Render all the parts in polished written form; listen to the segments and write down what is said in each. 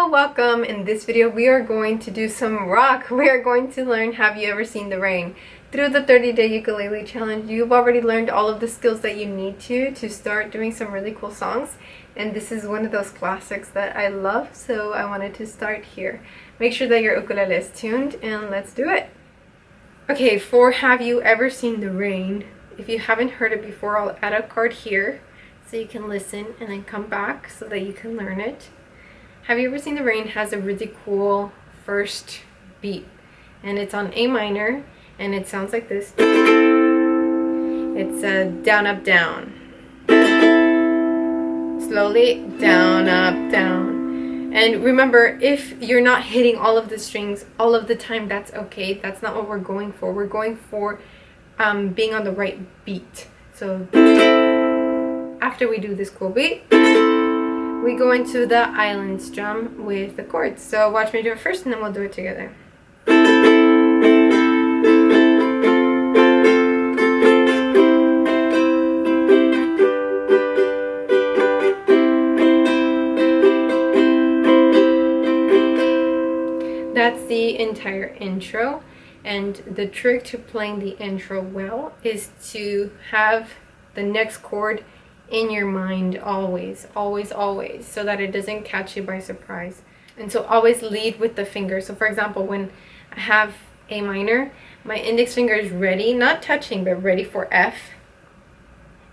Hello, welcome. In this video we are going to do some rock. We are going to learn Have You Ever Seen the Rain? Through the 30-day ukulele challenge, you've already learned all of the skills that you need to start doing some really cool songs, and this is one of those classics that I love, so I wanted to start here. Make sure that your ukulele is tuned and let's do it. Okay, for Have You Ever Seen the Rain, if you haven't heard it before, I'll add a card here so you can listen and then come back so that you can learn it. Have You Ever Seen the Rain has a really cool first beat, and it's on A minor, and it sounds like this. It's a down, up, down. Slowly, down, up, down. And remember, if you're not hitting all of the strings all of the time, that's okay. That's not what we're going for. We're going for being on the right beat. So after we do this cool beat, we go into the island strum with the chords. So watch me do it first and then we'll do it together. That's the entire intro, and the trick to playing the intro well is to have the next chord in your mind always, so that it doesn't catch you by surprise. And so always lead with the finger. So for example, when I have A minor, my index finger is ready, not touching, but ready for F,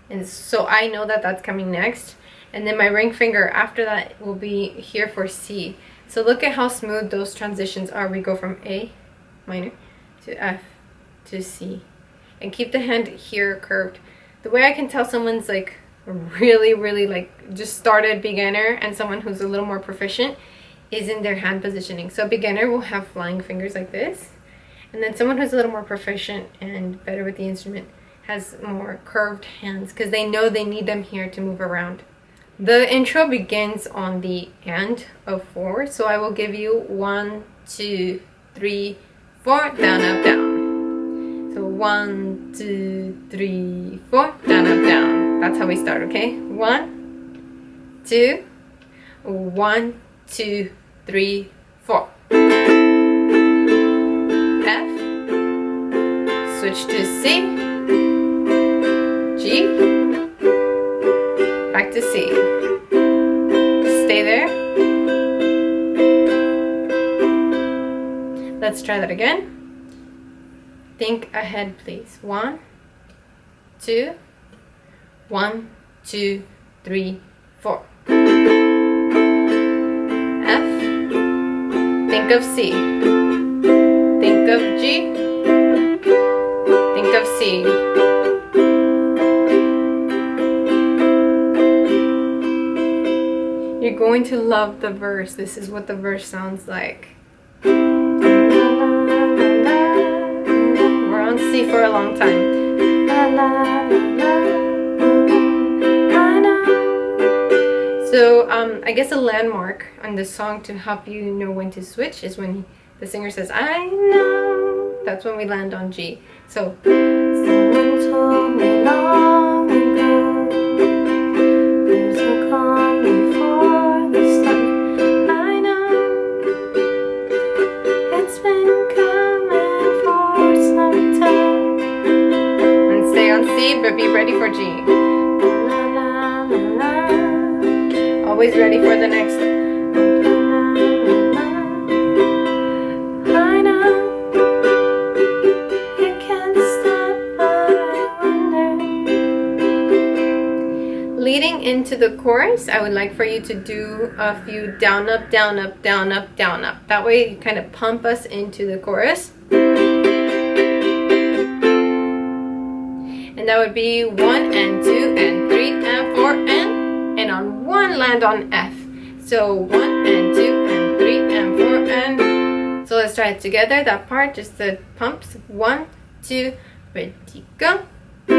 and so I know that that's coming next, and then my ring finger after that will be here for C. So look at how smooth those transitions are. We go from A minor to F to C, and keep the hand here curved. The way I can tell someone's like really like just started beginner and someone who's a little more proficient is in their hand positioning. So beginner will have flying fingers like this, and then someone who's a little more proficient and better with the instrument has more curved hands because they know they need them here to move around. The intro begins on the and of 4, so I will give you 1, 2, 3, 4, down, up, down. So 1, 2, 3, 4, down, up, down. That's how we start, okay? 1, 2, 1, 2, 3, 4. F, switch to C, G, back to C. Stay there. Let's try that again. Think ahead, please. 1, 2, 1, 2, 3, 4. F. Think of C. Think of G. Think of C. You're going to love the verse. This is what the verse sounds like. We're on C for a long time. So I guess a landmark on the song to help you know when to switch is when the singer says, I know. That's when we land on G. So someone told me long ago, there's no calm before the storm. I know it's been coming for some time. And stay on C, but be ready for G. Always ready for the next. I know you can't stop, but I wonder. Leading into the chorus, I would like for you to do a few down, up, down, up, down, up, down, up. That way you kind of pump us into the chorus. And that would be 1 and 2 and 3 and 4 and on 1 land on F. So 1 and 2 and 3 and 4 and. So let's try it together. That part, just the pumps. 1, 2, ready, go. I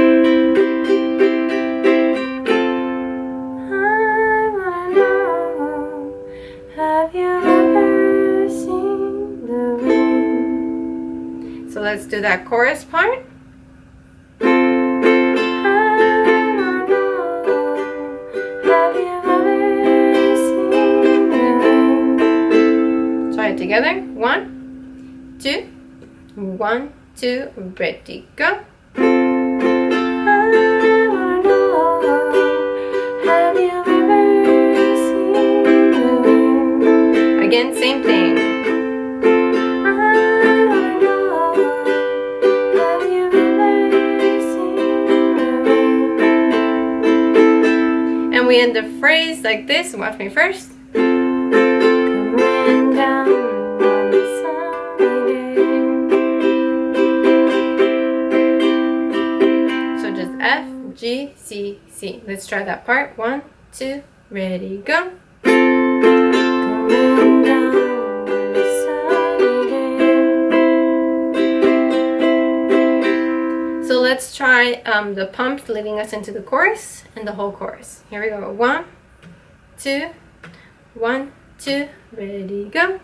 wanna know, have you ever seen the rain? So let's do that chorus part. Have you ever seen the rain? together. 1, 2, 1, 2, ready, go. Again, same thing. And we end the phrase like this. Watch me first. Coming down on a sunny day. So just F, G, C, C. Let's try that part. 1, 2, ready, go. So let's try the pumps leading us into the chorus and the whole chorus. Here we go. 1, 2, 1, 2, ready, go.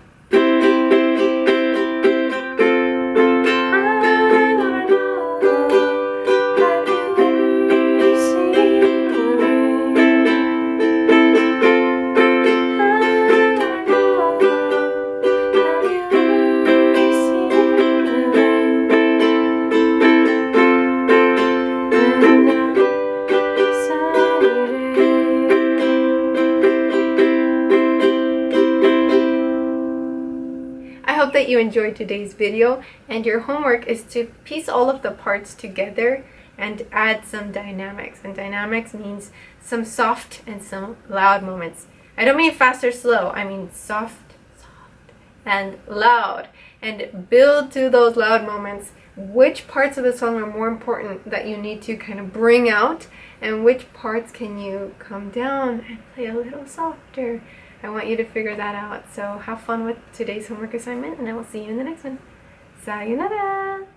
That you enjoyed today's video, and your homework is to piece all of the parts together and add some dynamics. And dynamics means some soft and some loud moments. I don't mean fast or slow, I mean soft and loud. And build to those loud moments which parts of the song are more important that you need to kind of bring out, and which parts can you come down and play a little softer. I want you to figure that out. So have fun with today's homework assignment, and I will see you in the next one. Sayonara!